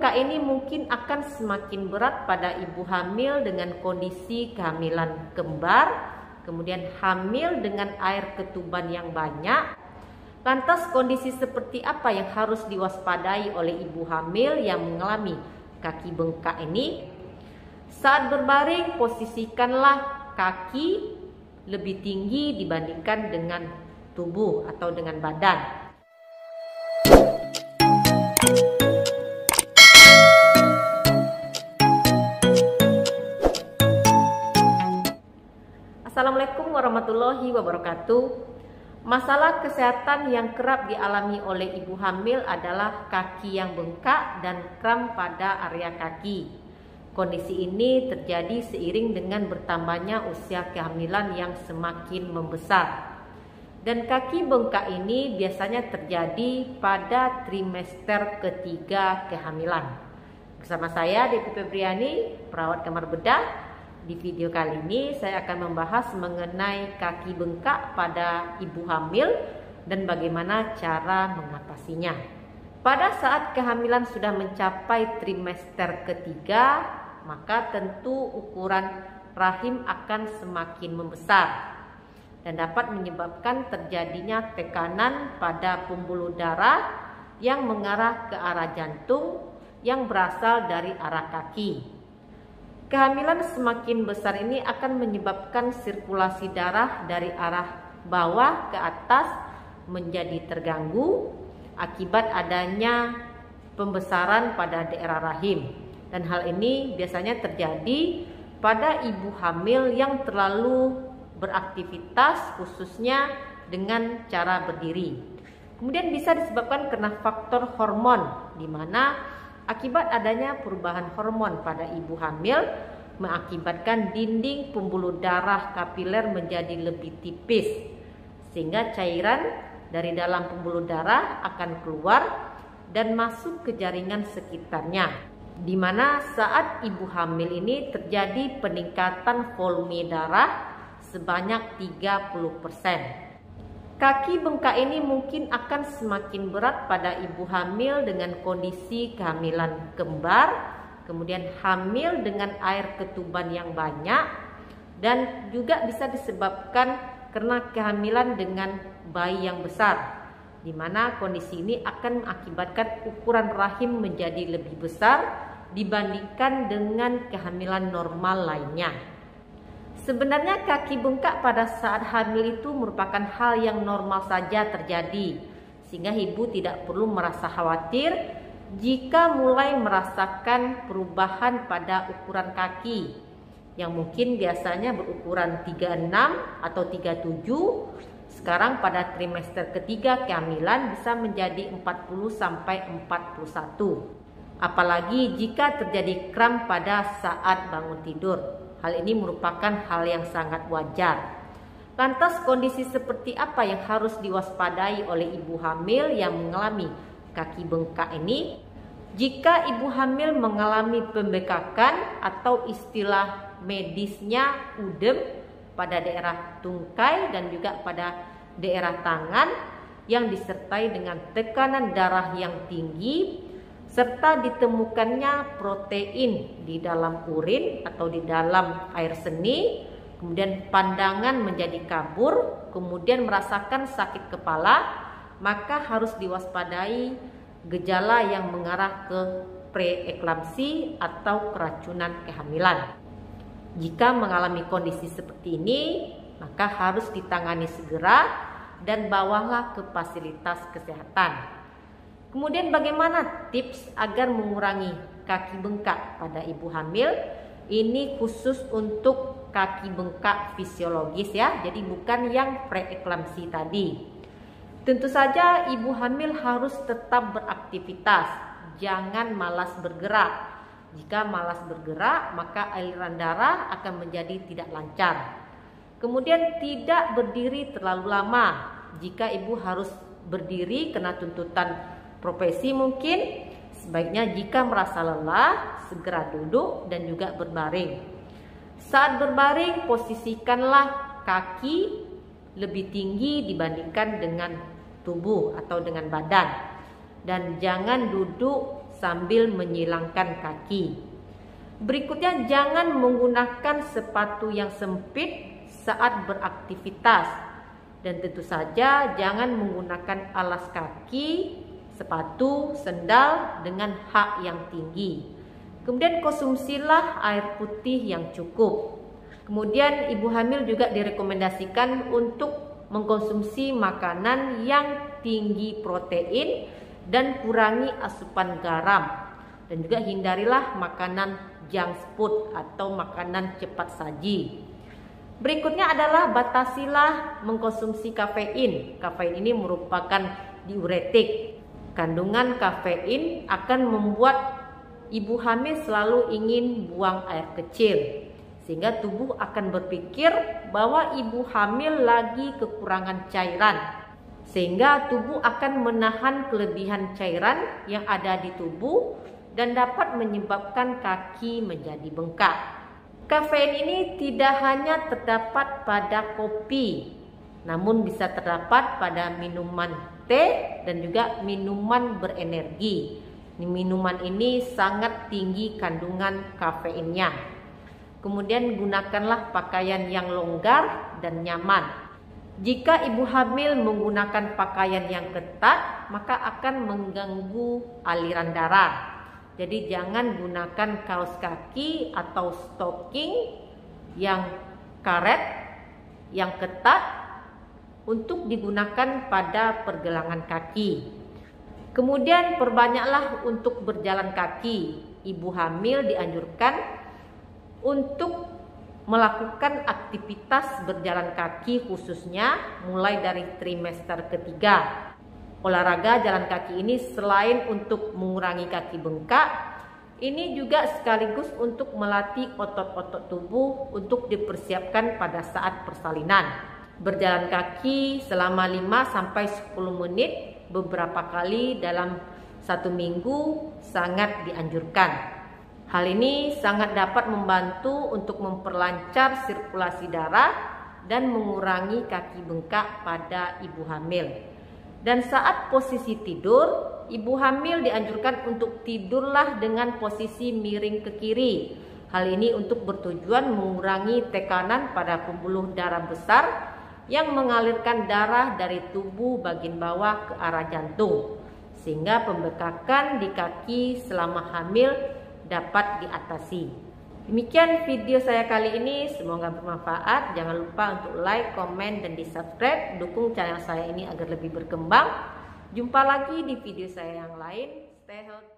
bengkak ini mungkin akan semakin berat pada ibu hamil dengan kondisi kehamilan kembar, kemudian hamil dengan air ketuban yang banyak. Lantas kondisi seperti apa yang harus diwaspadai oleh ibu hamil yang mengalami kaki bengkak ini? Saat berbaring, posisikanlah kaki lebih tinggi dibandingkan dengan tubuh atau dengan badan. Assalamualaikum warahmatullahi wabarakatuh. Masalah kesehatan yang kerap dialami oleh ibu hamil adalah kaki yang bengkak dan kram pada area kaki. Kondisi ini terjadi seiring dengan bertambahnya usia kehamilan yang semakin membesar. Dan kaki bengkak ini biasanya terjadi pada trimester ketiga kehamilan. Bersama saya Devi Febriani, perawat kamar bedah. Di video kali ini saya akan membahas mengenai kaki bengkak pada ibu hamil dan bagaimana cara mengatasinya. Pada saat kehamilan sudah mencapai trimester ketiga, maka tentu ukuran rahim akan semakin membesar dan dapat menyebabkan terjadinya tekanan pada pembuluh darah yang mengarah ke arah jantung yang berasal dari arah kaki. Kehamilan semakin besar ini akan menyebabkan sirkulasi darah dari arah bawah ke atas menjadi terganggu akibat adanya pembesaran pada daerah rahim. Dan hal ini biasanya terjadi pada ibu hamil yang terlalu beraktivitas, khususnya dengan cara berdiri. Kemudian bisa disebabkan karena faktor hormon, di mana akibat adanya perubahan hormon pada ibu hamil mengakibatkan dinding pembuluh darah kapiler menjadi lebih tipis, sehingga cairan dari dalam pembuluh darah akan keluar dan masuk ke jaringan sekitarnya, di mana saat ibu hamil ini terjadi peningkatan volume darah sebanyak 30%. Kaki bengkak ini mungkin akan semakin berat pada ibu hamil dengan kondisi kehamilan kembar, kemudian hamil dengan air ketuban yang banyak, dan juga bisa disebabkan karena kehamilan dengan bayi yang besar, di mana kondisi ini akan mengakibatkan ukuran rahim menjadi lebih besar dibandingkan dengan kehamilan normal lainnya. Sebenarnya kaki bengkak pada saat hamil itu merupakan hal yang normal saja terjadi, sehingga ibu tidak perlu merasa khawatir jika mulai merasakan perubahan pada ukuran kaki yang mungkin biasanya berukuran 36 atau 37, sekarang pada trimester ketiga kehamilan bisa menjadi 40 sampai 41. Apalagi jika terjadi kram pada saat bangun tidur. Hal ini merupakan hal yang sangat wajar. Lantas kondisi seperti apa yang harus diwaspadai oleh ibu hamil yang mengalami kaki bengkak ini? Jika ibu hamil mengalami pembengkakan atau istilah medisnya udem pada daerah tungkai dan juga pada daerah tangan yang disertai dengan tekanan darah yang tinggi, serta ditemukannya protein di dalam urin atau di dalam air seni, kemudian pandangan menjadi kabur, kemudian merasakan sakit kepala, maka harus diwaspadai gejala yang mengarah ke preeklamsi atau keracunan kehamilan. Jika mengalami kondisi seperti ini, maka harus ditangani segera dan bawalah ke fasilitas kesehatan. Kemudian bagaimana tips agar mengurangi kaki bengkak pada ibu hamil? Ini khusus untuk kaki bengkak fisiologis ya, jadi bukan yang preeklamsi tadi. Tentu saja ibu hamil harus tetap beraktivitas, jangan malas bergerak. Jika malas bergerak, maka aliran darah akan menjadi tidak lancar. Kemudian tidak berdiri terlalu lama. Jika ibu harus berdiri karena tuntutan profesi mungkin, sebaiknya jika merasa lelah segera duduk dan juga berbaring. Saat berbaring, posisikanlah kaki lebih tinggi dibandingkan dengan tubuh atau dengan badan, dan jangan duduk sambil menyilangkan kaki. Berikutnya, jangan menggunakan sepatu yang sempit saat beraktivitas. Dan tentu saja jangan menggunakan alas kaki, sepatu, sendal dengan hak yang tinggi. Kemudian konsumsilah air putih yang cukup. Kemudian ibu hamil juga direkomendasikan untuk mengkonsumsi makanan yang tinggi protein dan kurangi asupan garam, dan juga hindarilah makanan junk food atau makanan cepat saji. Berikutnya adalah batasilah mengkonsumsi kafein. Kafein ini merupakan diuretik. Kandungan kafein akan membuat ibu hamil selalu ingin buang air kecil, sehingga tubuh akan berpikir bahwa ibu hamil lagi kekurangan cairan, sehingga tubuh akan menahan kelebihan cairan yang ada di tubuh dan dapat menyebabkan kaki menjadi bengkak. Kafein ini tidak hanya terdapat pada kopi, namun bisa terdapat pada minuman teh dan juga minuman berenergi. Minuman ini sangat tinggi kandungan kafeinnya. Kemudian gunakanlah pakaian yang longgar dan nyaman. Jika ibu hamil menggunakan pakaian yang ketat, maka akan mengganggu aliran darah. Jadi jangan gunakan kaos kaki atau stocking yang karet, yang ketat untuk digunakan pada pergelangan kaki. Kemudian perbanyaklah untuk berjalan kaki. Ibu hamil dianjurkan untuk melakukan aktivitas berjalan kaki khususnya mulai dari trimester ketiga. Olahraga jalan kaki ini selain untuk mengurangi kaki bengkak, ini juga sekaligus untuk melatih otot-otot tubuh untuk dipersiapkan pada saat persalinan. Berjalan kaki selama 5-10 menit beberapa kali dalam 1 minggu sangat dianjurkan. Hal ini sangat dapat membantu untuk memperlancar sirkulasi darah dan mengurangi kaki bengkak pada ibu hamil. Dan saat posisi tidur, ibu hamil dianjurkan untuk tidurlah dengan posisi miring ke kiri. Hal ini untuk bertujuan mengurangi tekanan pada pembuluh darah besar yang mengalirkan darah dari tubuh bagian bawah ke arah jantung, sehingga pembengkakan di kaki selama hamil dapat diatasi. Demikian video saya kali ini, semoga bermanfaat. Jangan lupa untuk like, komen, dan di subscribe. Dukung channel saya ini agar lebih berkembang. Jumpa lagi di video saya yang lain. Stay healthy.